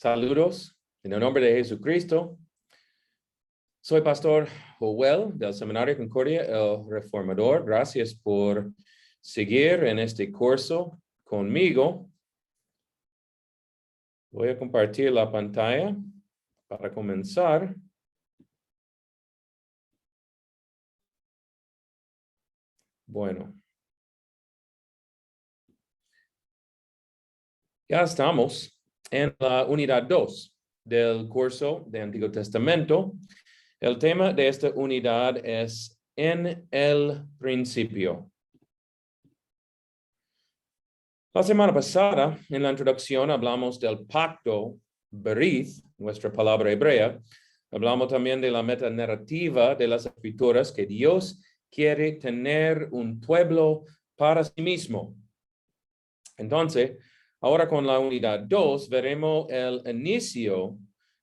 Saludos en el nombre de Jesucristo. Soy Pastor Joel del Seminario Concordia, el Reformador. Gracias por seguir en este curso conmigo. Voy a compartir la pantalla para comenzar. Bueno. Ya estamos en la unidad 2 del curso de Antiguo Testamento. El tema de esta unidad es en el principio. La semana pasada, en la introducción, hablamos del pacto Berith, nuestra palabra hebrea. Hablamos también de la metanarrativa de las escrituras, que Dios quiere tener un pueblo para sí mismo. Entonces, ahora con la unidad 2, veremos el inicio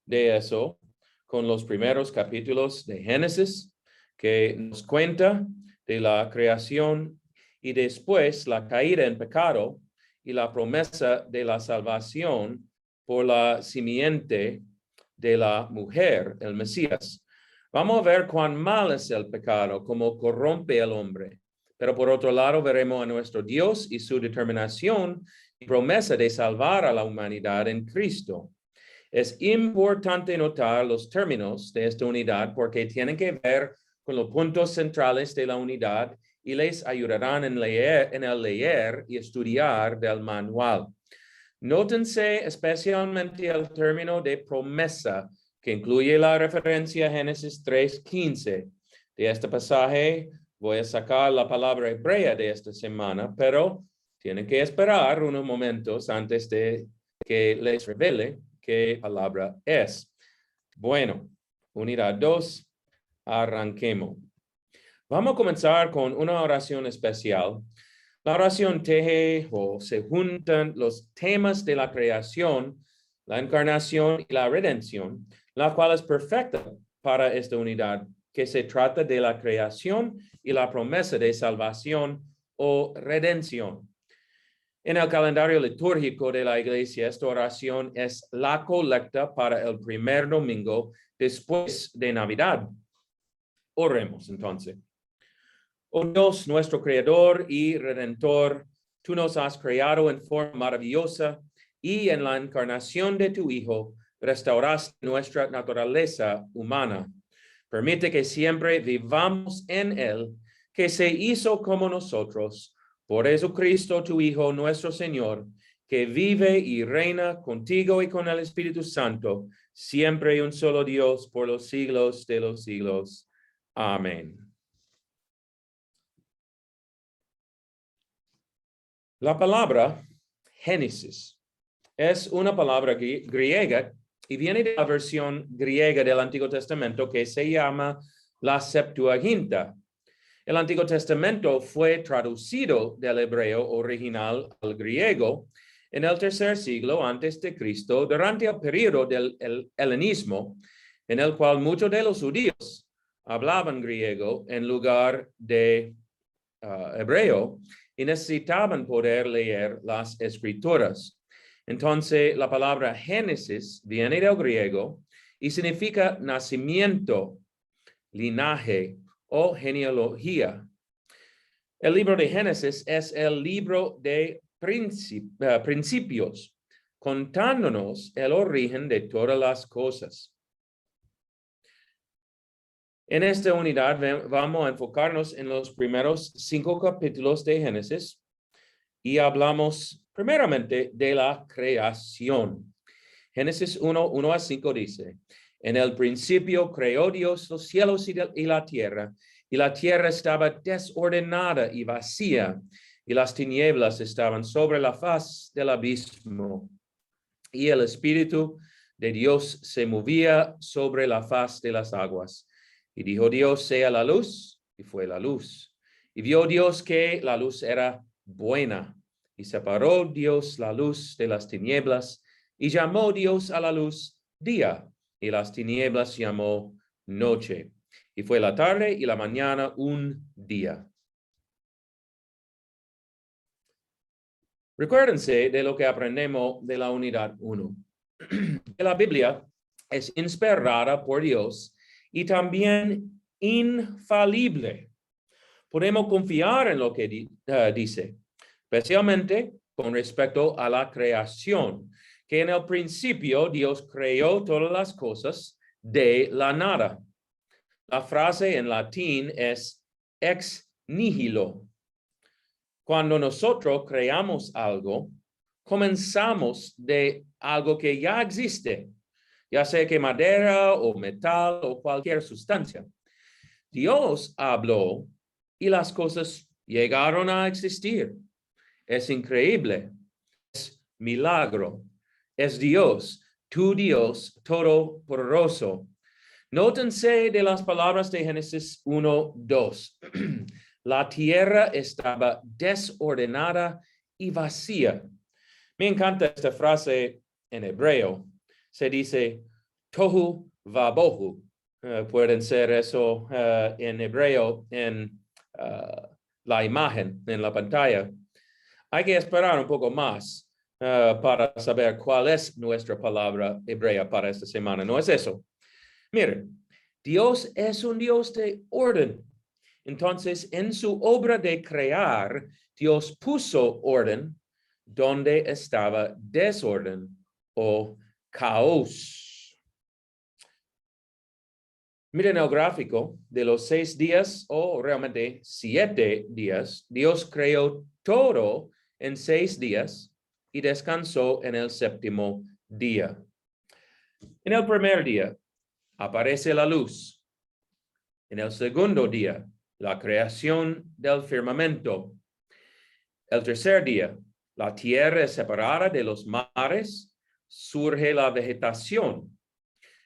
de eso con los primeros capítulos de Génesis, que nos cuenta de la creación y después la caída en pecado y la promesa de la salvación por la simiente de la mujer, el Mesías. Vamos a ver cuán mal es el pecado, cómo corrompe al hombre. Pero por otro lado, veremos a nuestro Dios y su determinación y promesa de salvar a la humanidad en Cristo. Es importante notar los términos de esta unidad porque tienen que ver con los puntos centrales de la unidad y les ayudarán en el leer y estudiar del manual. Nótense especialmente el término de promesa, que incluye la referencia a Génesis 3:15. De este pasaje voy a sacar la palabra hebrea de esta semana, pero tienen que esperar unos momentos antes de que les revele qué palabra es. Bueno, unidad 2, arranquemos. Vamos a comenzar con una oración especial. La oración teje o se juntan los temas de la creación, la encarnación y la redención, la cual es perfecta para esta unidad, que se trata de la creación y la promesa de salvación o redención. En el calendario litúrgico de la iglesia, esta oración es la colecta para el primer domingo después de Navidad. Oremos entonces. Oh Dios, nuestro Creador y Redentor, tú nos has creado en forma maravillosa y en la encarnación de tu Hijo restauraste nuestra naturaleza humana. Permite que siempre vivamos en Él, que se hizo como nosotros, por Jesucristo, tu Hijo, nuestro Señor, que vive y reina contigo y con el Espíritu Santo, siempre un solo Dios, por los siglos de los siglos. Amén. La palabra Génesis es una palabra griega y viene de la versión griega del Antiguo Testamento que se llama la Septuaginta. El Antiguo Testamento fue traducido del hebreo original al griego en el tercer siglo antes de Cristo durante el periodo del helenismo, en el cual muchos de los judíos hablaban griego en lugar de hebreo y necesitaban poder leer las escrituras. Entonces, la palabra Génesis viene del griego y significa nacimiento, linaje o genealogía. El libro de Génesis es el libro de principios, contándonos el origen de todas las cosas. En esta unidad vamos a enfocarnos en los primeros 5 capítulos de Génesis y hablamos primeramente de la creación. Génesis 1:1-5 dice, en el principio creó Dios los cielos y la tierra estaba desordenada y vacía, y las tinieblas estaban sobre la faz del abismo, y el Espíritu de Dios se movía sobre la faz de las aguas. Y dijo Dios, sea la luz, y fue la luz. Y vio Dios que la luz era buena, y separó Dios la luz de las tinieblas, y llamó Dios a la luz día, y las tinieblas llamó noche. Y fue la tarde y la mañana un día. Recuérdense de lo que aprendemos de la unidad 1. de la Biblia es inspirada por Dios y también infalible. Podemos confiar en lo que dice, especialmente con respecto a la creación, que en el principio Dios creó todas las cosas de la nada. La frase en latín es ex nihilo. Cuando nosotros creamos algo, comenzamos de algo que ya existe, ya sea que madera o metal o cualquier sustancia. Dios habló y las cosas llegaron a existir. Es increíble, es milagro, es Dios, tu Dios todopoderoso. Nótense de las palabras de Génesis 1:2. La tierra estaba desordenada y vacía. Me encanta esta frase en hebreo. Se dice tohu vabohu. Pueden ser eso en hebreo en la imagen en la pantalla. Hay que esperar un poco más para saber cuál es nuestra palabra hebrea para esta semana. No es eso. Miren, Dios es un Dios de orden. Entonces, en su obra de crear, Dios puso orden donde estaba desorden o caos. Miren el gráfico de los 6 días o realmente 7 días. Dios creó todo en 6 días y descansó en el 7º día. En el primer día aparece la luz. En el segundo día, la creación del firmamento. El tercer día, la tierra es separada de los mares, surge la vegetación.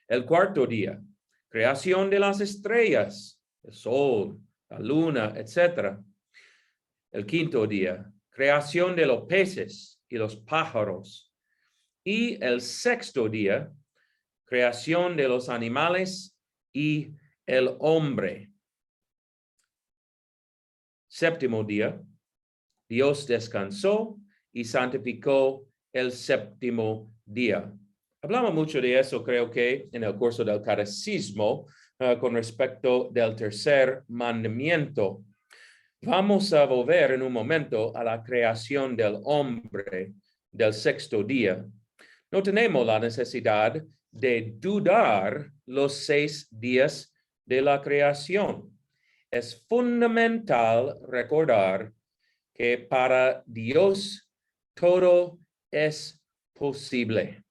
El cuarto día, creación de las estrellas, el sol, la luna, etc. El quinto día, creación de los peces y los pájaros. Y el sexto día, creación de los animales y el hombre. Séptimo día, Dios descansó y santificó el 7º día. Hablamos mucho de eso, creo que, en el curso del catecismo, con respecto del tercer mandamiento. Vamos a volver en un momento a la creación del hombre del 6º día. No tenemos la necesidad de dudar los 6 días de la creación. Es fundamental recordar que para Dios todo es posible.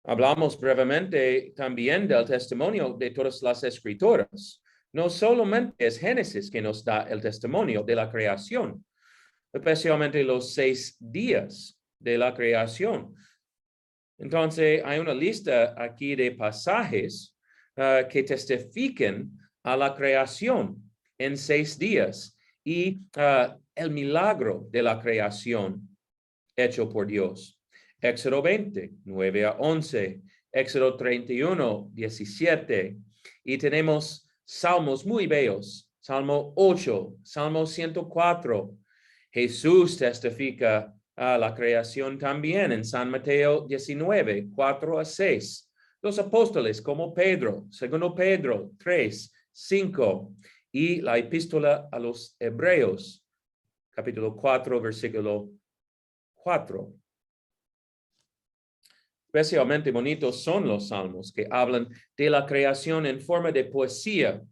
Hablamos brevemente también del testimonio de todas las escrituras. No solamente es Génesis que nos da el testimonio de la creación, especialmente los 6 días de la creación. Entonces, hay una lista aquí de pasajes que testifican a la creación en 6 días y el milagro de la creación hecho por Dios. Éxodo 20, 9-11, Éxodo 31, 17, y tenemos salmos muy bellos, Salmo 8, Salmo 104. Jesús testifica a la creación también en San Mateo 19, 4-6. Los apóstoles como Pedro, segundo Pedro 3, 5, y la epístola a los Hebreos, capítulo 4, versículo 4. Especialmente bonitos son los salmos que hablan de la creación en forma de poesía.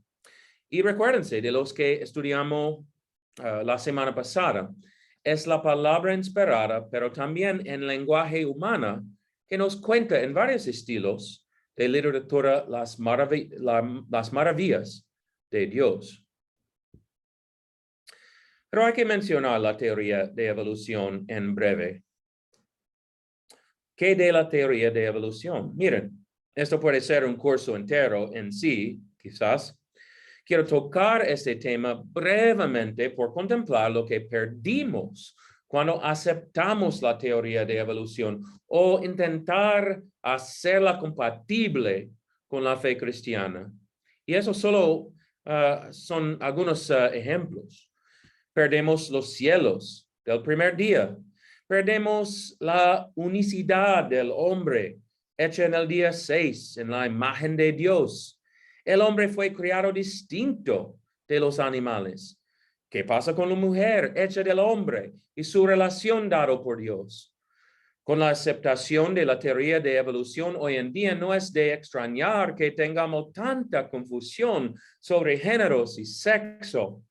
Y recuérdense de los que estudiamos la semana pasada. Es la palabra inspirada, pero también en lenguaje humana, que nos cuenta en varios estilos de literatura las maravillas de Dios. Pero hay que mencionar la teoría de evolución en breve. ¿Qué de la teoría de evolución? Miren, esto puede ser un curso entero en sí, quizás. Quiero tocar este tema brevemente por contemplar lo que perdimos cuando aceptamos la teoría de evolución o intentar hacerla compatible con la fe cristiana. Y eso solo son algunos ejemplos. Perdemos los cielos del primer día. Perdemos la unicidad del hombre, hecha en el día 6, en la imagen de Dios. El hombre fue creado distinto de los animales. ¿Qué pasa con la mujer hecha del hombre y su relación dado por Dios? Con la aceptación de la teoría de evolución hoy en día, no es de extrañar que tengamos tanta confusión sobre géneros y sexo.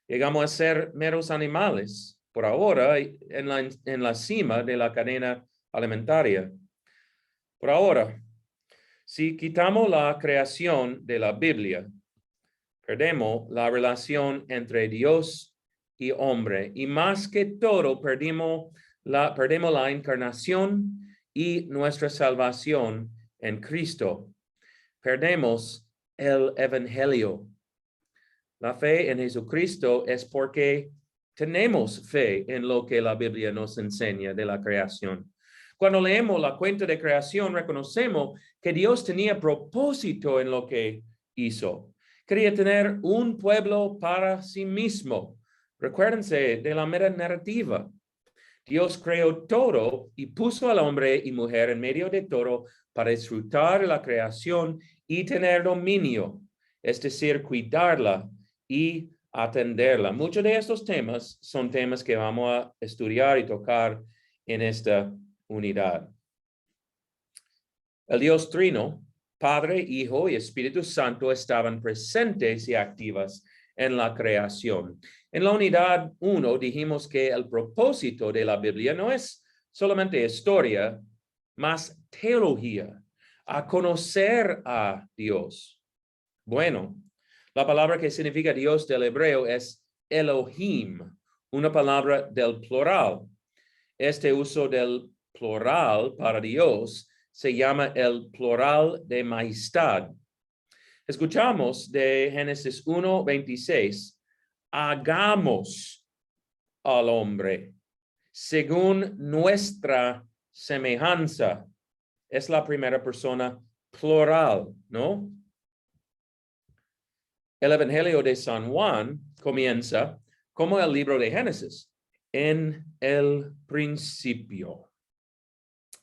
Llegamos a ser meros animales, por ahora, en la cima de la cadena alimentaria. Por ahora, si quitamos la creación de la Biblia, perdemos la relación entre Dios y hombre, y más que todo, perdemos la encarnación y nuestra salvación en Cristo. Perdemos el Evangelio. La fe en Jesucristo es porque tenemos fe en lo que la Biblia nos enseña de la creación. Cuando leemos la cuenta de creación, reconocemos que Dios tenía propósito en lo que hizo. Quería tener un pueblo para sí mismo. Recuérdense de la meta narrativa. Dios creó todo y puso al hombre y mujer en medio de todo para disfrutar de la creación y tener dominio, es decir, cuidarla y atenderla. Muchos de estos temas son temas que vamos a estudiar y tocar en esta unidad. El Dios Trino, Padre, Hijo y Espíritu Santo estaban presentes y activas en la creación. En la unidad 1 dijimos que el propósito de la Biblia no es solamente historia, más teología, a conocer a Dios. Bueno, la palabra que significa Dios del hebreo es Elohim, una palabra del plural. Este uso del plural para Dios se llama el plural de majestad. Escuchamos de Génesis 1:26, hagamos al hombre según nuestra semejanza. Es la primera persona plural, ¿no? El Evangelio de San Juan comienza como el libro de Génesis, en el principio.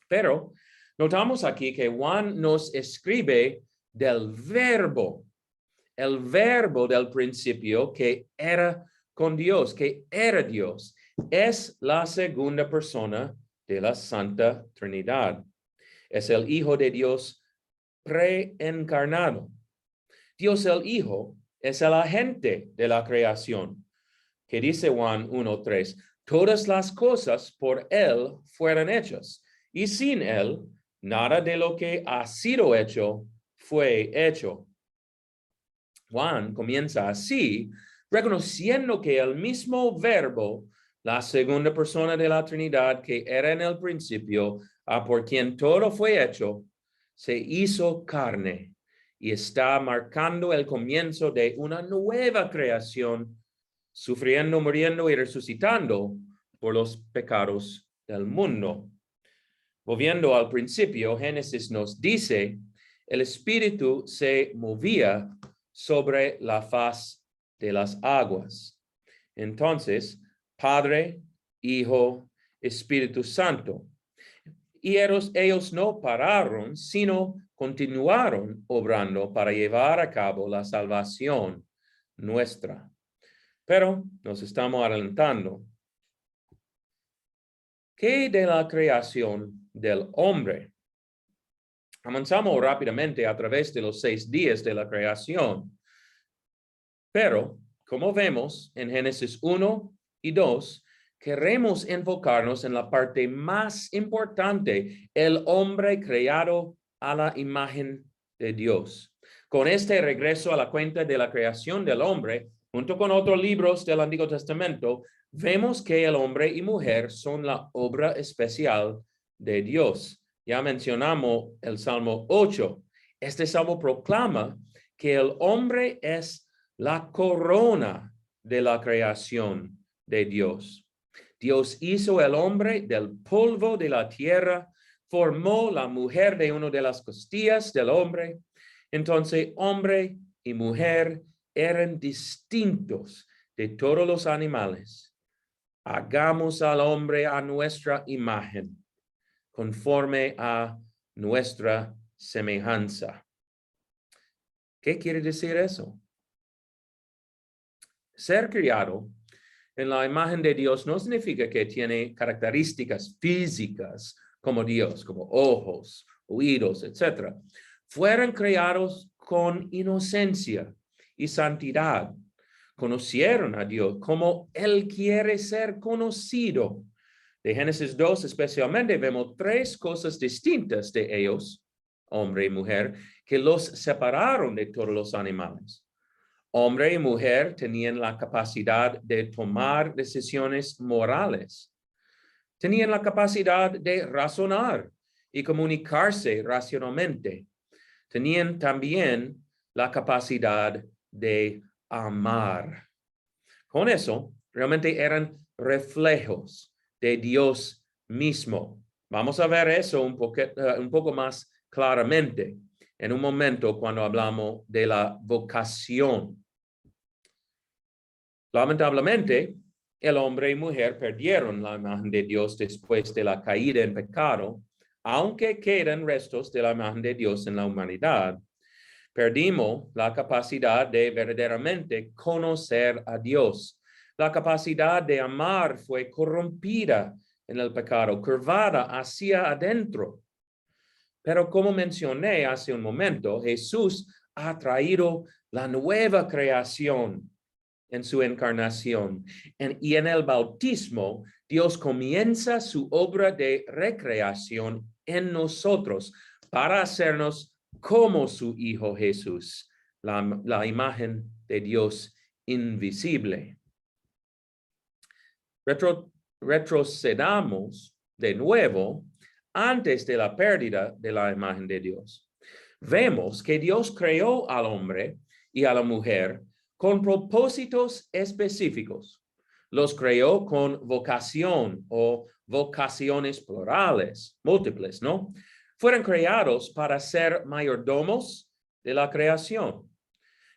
Pero notamos aquí que Juan nos escribe del verbo, el verbo del principio que era con Dios, que era Dios. Es la segunda persona de la Santa Trinidad. Es el Hijo de Dios preencarnado. Dios el Hijo es el agente de la creación, que dice Juan 1:3, todas las cosas por él fueron hechas, y sin él, nada de lo que ha sido hecho fue hecho. Juan comienza así, reconociendo que el mismo verbo, la segunda persona de la Trinidad que era en el principio, por quien todo fue hecho, se hizo carne y está marcando el comienzo de una nueva creación, sufriendo, muriendo y resucitando por los pecados del mundo. Volviendo al principio, Génesis nos dice, el Espíritu se movía sobre la faz de las aguas. Entonces, Padre, Hijo, Espíritu Santo. Y ellos no pararon, sino continuaron obrando para llevar a cabo la salvación nuestra. Pero nos estamos adelantando. ¿Qué de la creación del hombre? Avanzamos rápidamente a través de los 6 días de la creación. Pero, como vemos en Génesis 1 y 2, queremos enfocarnos en la parte más importante, el hombre creado a la imagen de Dios. Con este regreso a la cuenta de la creación del hombre, junto con otros libros del Antiguo Testamento, vemos que el hombre y mujer son la obra especial de Dios. Ya mencionamos el Salmo 8. Este salmo proclama que el hombre es la corona de la creación de Dios. Dios hizo el hombre del polvo de la tierra, formó la mujer de una de las costillas del hombre. Entonces, hombre y mujer eran distintos de todos los animales. hagamos al hombre a nuestra imagen, conforme a nuestra semejanza. ¿Qué quiere decir eso? Ser criado en la imagen de Dios no significa que tiene características físicas como Dios, como ojos, oídos, etc. Fueron creados con inocencia y santidad. Conocieron a Dios como Él quiere ser conocido. De Génesis 2 especialmente vemos tres cosas distintas de ellos, hombre y mujer, que los separaron de todos los animales. Hombre y mujer tenían la capacidad de tomar decisiones morales. Tenían la capacidad de razonar y comunicarse racionalmente. Tenían también la capacidad de amar. Con eso, realmente eran reflejos de Dios mismo. Vamos a ver eso un poco más claramente en un momento cuando hablamos de la vocación. Lamentablemente, el hombre y mujer perdieron la imagen de Dios después de la caída en pecado, aunque quedan restos de la imagen de Dios en la humanidad. Perdimos la capacidad de verdaderamente conocer a Dios. La capacidad de amar fue corrompida en el pecado, curvada hacia adentro. Pero como mencioné hace un momento, Jesús ha traído la nueva creación en su encarnación. Y en el bautismo, Dios comienza su obra de recreación en nosotros para hacernos como su Hijo Jesús, la imagen de Dios invisible. Retrocedamos de nuevo antes de la pérdida de la imagen de Dios. Vemos que Dios creó al hombre y a la mujer con propósitos específicos. Los creó con vocación o vocaciones plurales, múltiples, ¿no? Fueron creados para ser mayordomos de la creación.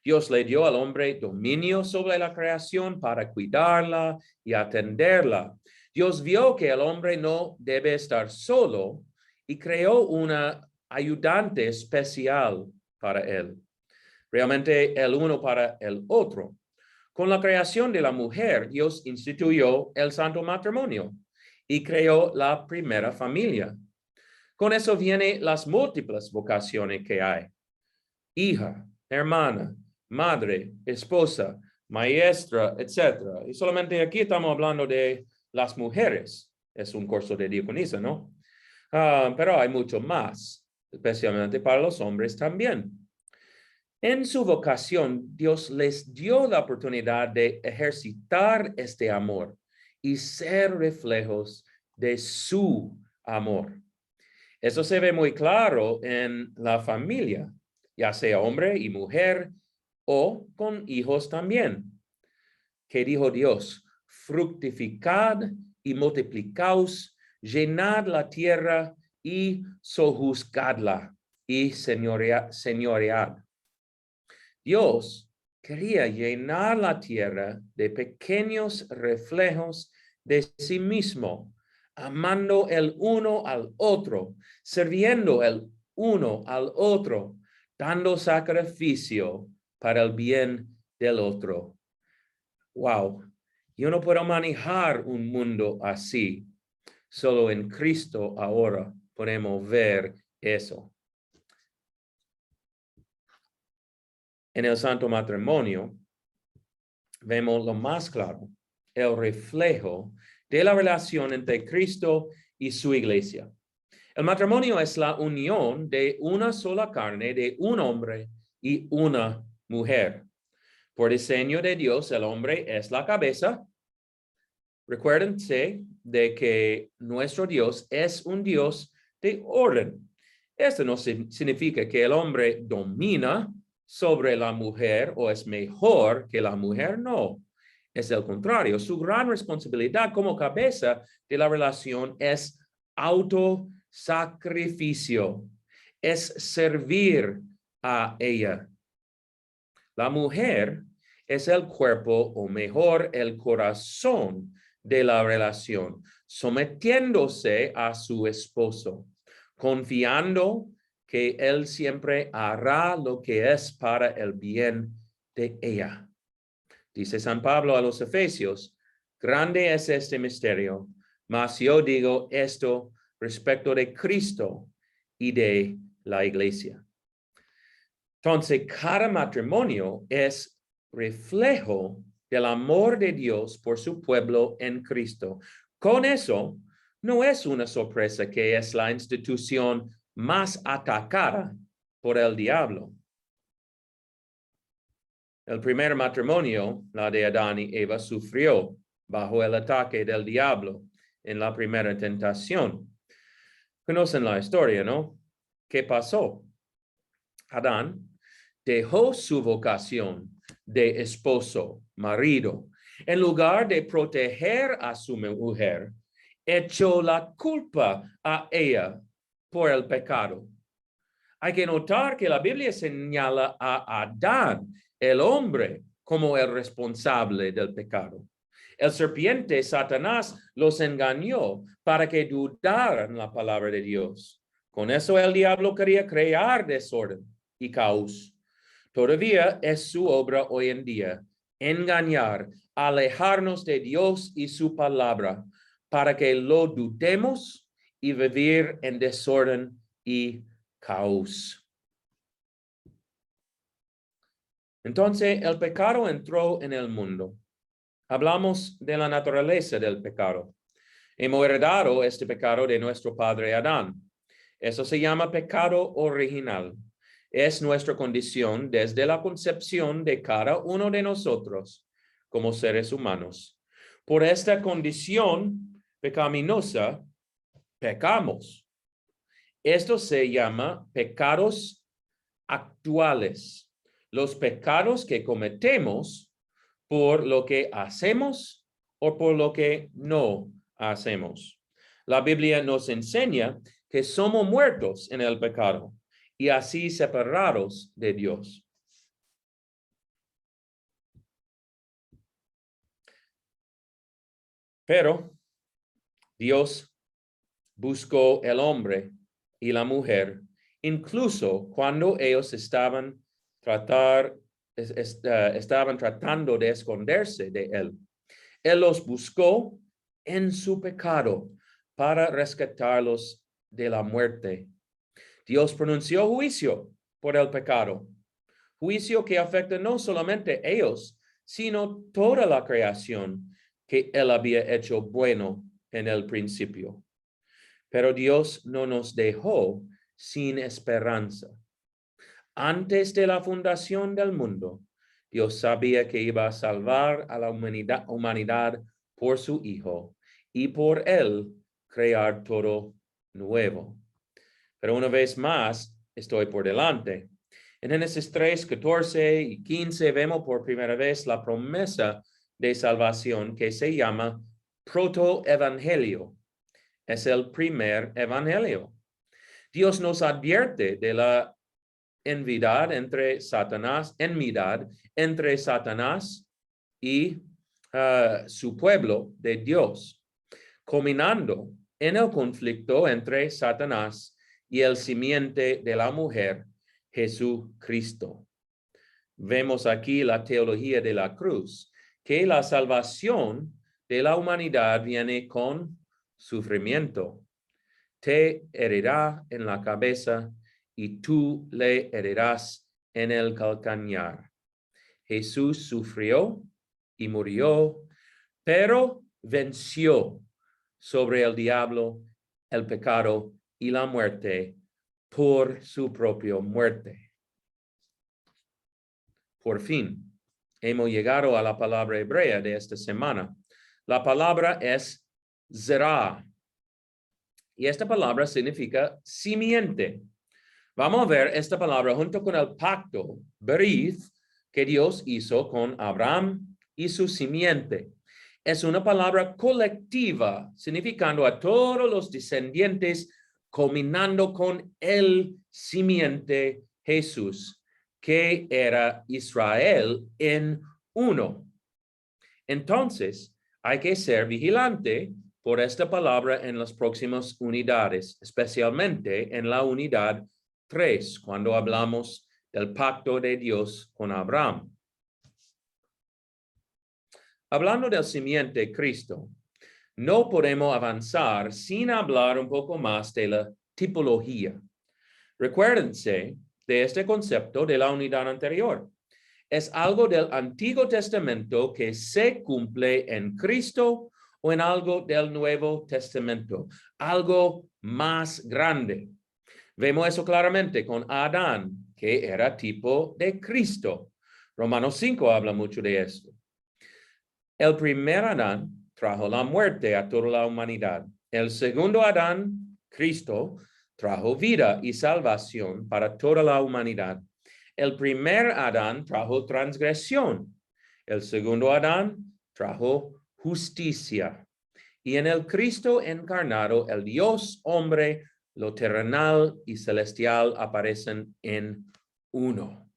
Dios le dio al hombre dominio sobre la creación para cuidarla y atenderla. Dios vio que el hombre no debe estar solo y creó una ayudante especial para él. Realmente el uno para el otro. Con la creación de la mujer, Dios instituyó el santo matrimonio y creó la primera familia. Con eso vienen las múltiples vocaciones que hay. Hija, hermana, madre, esposa, maestra, etc. Y solamente aquí estamos hablando de las mujeres. Es un curso de diaconisa, ¿no? Pero hay mucho más, especialmente para los hombres también. En su vocación, Dios les dio la oportunidad de ejercitar este amor y ser reflejos de su amor. Eso se ve muy claro en la familia, ya sea hombre y mujer o con hijos también. ¿Qué dijo Dios? Fructificad y multiplicaos, llenad la tierra y sojuzgadla y señoread. Dios quería llenar la tierra de pequeños reflejos de sí mismo, amando el uno al otro, sirviendo el uno al otro, dando sacrificio para el bien del otro. Wow, yo no puedo manejar un mundo así. Solo en Cristo ahora podemos ver eso. En el santo matrimonio, vemos lo más claro, el reflejo de la relación entre Cristo y su iglesia. El matrimonio es la unión de una sola carne, de un hombre y una mujer. Por diseño de Dios, el hombre es la cabeza. Recuérdense de que nuestro Dios es un Dios de orden. Esto no significa que el hombre domina sobre la mujer o es mejor que la mujer, no. Es el contrario. Su gran responsabilidad como cabeza de la relación es autosacrificio, es servir a ella. La mujer es el cuerpo, o mejor, el corazón de la relación, sometiéndose a su esposo, confiando que él siempre hará lo que es para el bien de ella. Dice San Pablo a los Efesios, grande es este misterio, mas yo digo esto respecto de Cristo y de la iglesia. Entonces, cada matrimonio es reflejo del amor de Dios por su pueblo en Cristo. Con eso, no es una sorpresa que es la institución más atacada por el diablo. El primer matrimonio, la de Adán y Eva, sufrió bajo el ataque del diablo en la primera tentación. Conocen la historia, ¿no? ¿Qué pasó? Adán dejó su vocación de esposo, marido. En lugar de proteger a su mujer, echó la culpa a ella por el pecado. Hay que notar que la Biblia señala a Adán, el hombre, como el responsable del pecado. El serpiente, Satanás, los engañó para que dudaran la palabra de Dios. Con eso el diablo quería crear desorden y caos. Todavía es su obra hoy en día, engañar, alejarnos de Dios y su palabra, para que lo dudemos y vivir en desorden y caos. Entonces, el pecado entró en el mundo. Hablamos de la naturaleza del pecado. Hemos heredado este pecado de nuestro padre Adán. Eso se llama pecado original. Es nuestra condición desde la concepción de cada uno de nosotros como seres humanos. Por esta condición pecaminosa, pecamos. Esto se llama pecados actuales. Los pecados que cometemos por lo que hacemos o por lo que no hacemos. La Biblia nos enseña que somos muertos en el pecado y así separados de Dios. Pero Dios buscó el hombre y la mujer, incluso cuando ellos estaban tratando de esconderse de él. Él los buscó en su pecado para rescatarlos de la muerte. Dios pronunció juicio por el pecado, juicio que afecta no solamente a ellos, sino toda la creación que él había hecho bueno en el principio. Pero Dios no nos dejó sin esperanza. Antes de la fundación del mundo, Dios sabía que iba a salvar a la humanidad por su Hijo y por él crear todo nuevo. Pero una vez más, estoy por delante. En Génesis 3, 14 y 15 vemos por primera vez la promesa de salvación que se llama protoevangelio. Es el primer evangelio. Dios nos advierte de la enmidad entre Satanás y su pueblo de Dios, culminando en el conflicto entre Satanás y el simiente de la mujer, Jesucristo. Vemos aquí la teología de la cruz, que la salvación de la humanidad viene con sufrimiento. Te herirá en la cabeza y tú le herirás en el calcañar. Jesús sufrió y murió, pero venció sobre el diablo, el pecado y la muerte por su propia muerte. Por fin, hemos llegado a la palabra hebrea de esta semana. La palabra es zerah. Y esta palabra significa simiente. Vamos a ver esta palabra junto con el pacto, berith, que Dios hizo con Abraham y su simiente. Es una palabra colectiva, significando a todos los descendientes, culminando con el simiente Jesús, que era Israel en uno. Entonces, Hay que ser vigilante por esta palabra en las próximas unidades, especialmente en la unidad 3, cuando hablamos del pacto de Dios con Abraham. Hablando del simiente Cristo, no podemos avanzar sin hablar un poco más de la tipología. Recuérdense de este concepto de la unidad anterior. Es algo del Antiguo Testamento que se cumple en Cristo o en algo del Nuevo Testamento, algo más grande. Vemos eso claramente con Adán, que era tipo de Cristo. Romanos 5 habla mucho de esto. El primer Adán trajo la muerte a toda la humanidad. El segundo Adán, Cristo, trajo vida y salvación para toda la humanidad. El primer Adán trajo transgresión. El segundo Adán trajo justicia. Y en el Cristo encarnado, el Dios hombre, lo terrenal y celestial aparecen en uno.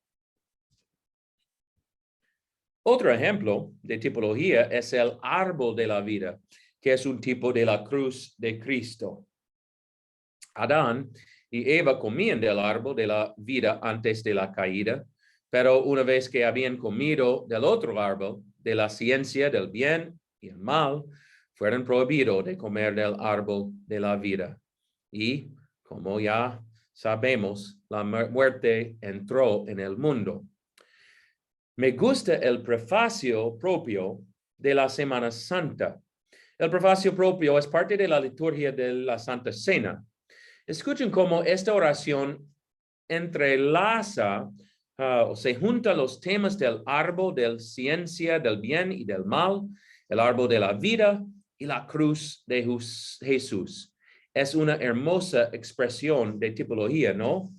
Otro ejemplo de tipología es el árbol de la vida, que es un tipo de la cruz de Cristo. Adán y Eva comían del árbol de la vida antes de la caída, pero una vez que habían comido del otro árbol, de la ciencia del bien y el mal, fueron prohibidos de comer del árbol de la vida. Y, como ya sabemos, la muerte entró en el mundo. Me gusta el prefacio propio de la Semana Santa. El prefacio propio es parte de la liturgia de la Santa Cena. Escuchen cómo esta oración entrelaza o se juntan los temas del árbol de la ciencia del bien y del mal, el árbol de la vida y la cruz de Jesús. Es una hermosa expresión de tipología, ¿no?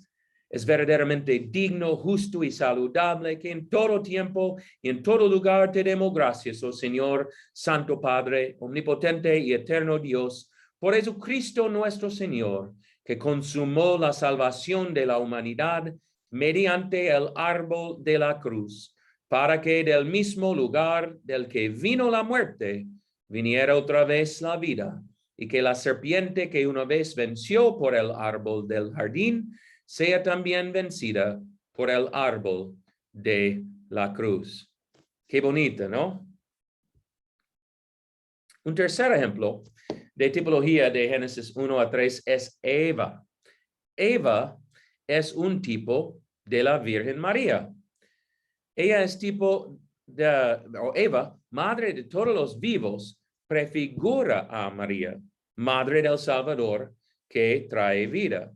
Es verdaderamente digno, justo y saludable que en todo tiempo y en todo lugar te demos gracias, oh Señor, Santo Padre, omnipotente y eterno Dios, por Jesucristo nuestro Señor, que consumó la salvación de la humanidad mediante el árbol de la cruz, para que del mismo lugar del que vino la muerte, viniera otra vez la vida, y que la serpiente que una vez venció por el árbol del jardín, sea también vencida por el árbol de la cruz. Qué bonita, ¿no? Un tercer ejemplo de tipología de Génesis 1 a 3 es Eva. Eva es un tipo de la Virgen María. Ella es tipo de, o Eva, madre de todos los vivos, prefigura a María, madre del Salvador que trae vida.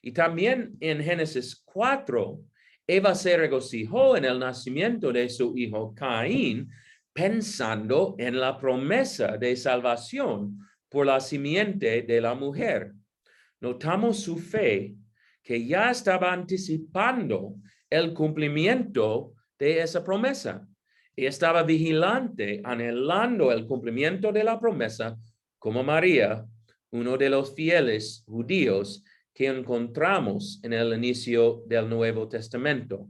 Y también en Génesis 4, Eva se regocijó en el nacimiento de su hijo Caín, pensando en la promesa de salvación por la simiente de la mujer. Notamos su fe, que ya estaba anticipando el cumplimiento de esa promesa. Y estaba vigilante, anhelando el cumplimiento de la promesa, como María, uno de los fieles judíos que encontramos en el inicio del Nuevo Testamento.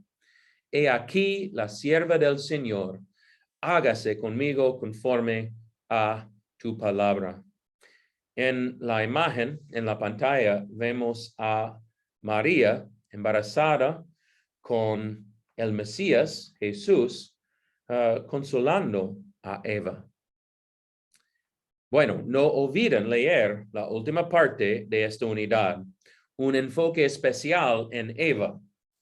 He aquí la sierva del Señor, hágase conmigo conforme a tu palabra. En la imagen, en la pantalla, vemos a María embarazada con el Mesías, Jesús, consolando a Eva. Bueno, no olviden leer la última parte de esta unidad, un enfoque especial en Eva,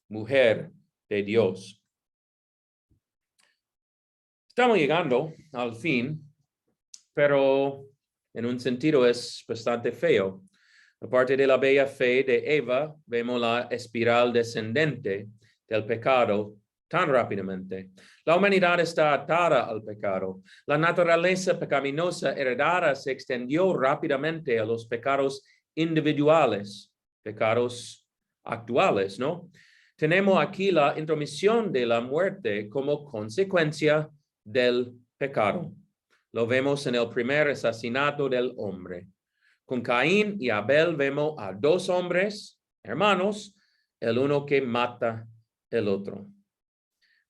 mujer de Dios. Estamos llegando al fin, pero en un sentido es bastante feo. Aparte de la bella fe de Eva, vemos la espiral descendente del pecado tan rápidamente. La humanidad está atada al pecado. La naturaleza pecaminosa heredada se extendió rápidamente a los pecados individuales, pecados actuales, ¿no? Tenemos aquí la intromisión de la muerte como consecuencia del pecado. Lo vemos en el primer asesinato del hombre. Con Caín y Abel vemos a dos hombres, hermanos, el uno que mata el otro.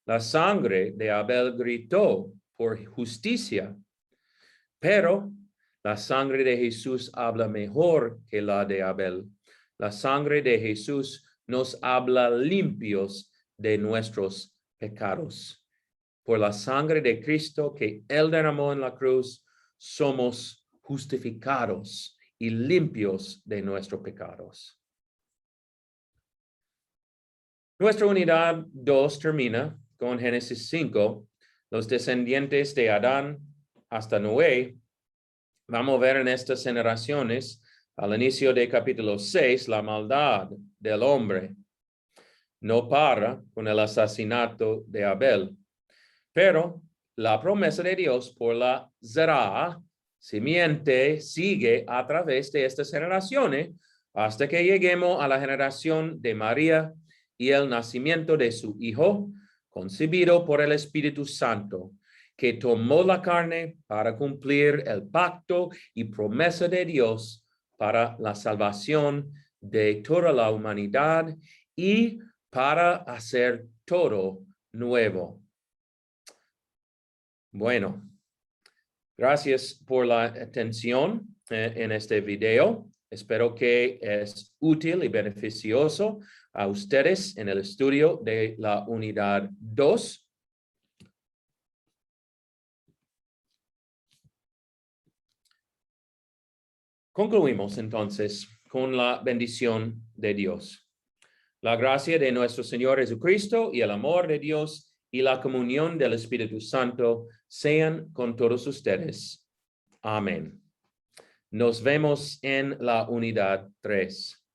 La sangre de Abel gritó por justicia, Pero la sangre de Jesús habla mejor que la de Abel. La sangre de Jesús nos habla limpios de nuestros pecados. Por la sangre de Cristo que Él derramó en la cruz, somos justificados y limpios de nuestros pecados. Nuestra unidad 2 termina con Génesis 5, los descendientes de Adán hasta Noé. Vamos a ver en estas generaciones, al inicio de capítulo 6, la maldad del hombre. No para con el asesinato de Abel, pero la promesa de Dios por la Zerah, simiente, sigue a través de estas generaciones hasta que lleguemos a la generación de María y el nacimiento de su Hijo, concebido por el Espíritu Santo, que tomó la carne para cumplir el pacto y promesa de Dios para la salvación de toda la humanidad y para hacer todo nuevo. Bueno, gracias por la atención en este video. Espero que es útil y beneficioso a ustedes en el estudio de la unidad 2. Concluimos entonces con la bendición de Dios. La gracia de nuestro Señor Jesucristo y el amor de Dios y la comunión del Espíritu Santo sean con todos ustedes. Amén. Nos vemos en la unidad 3.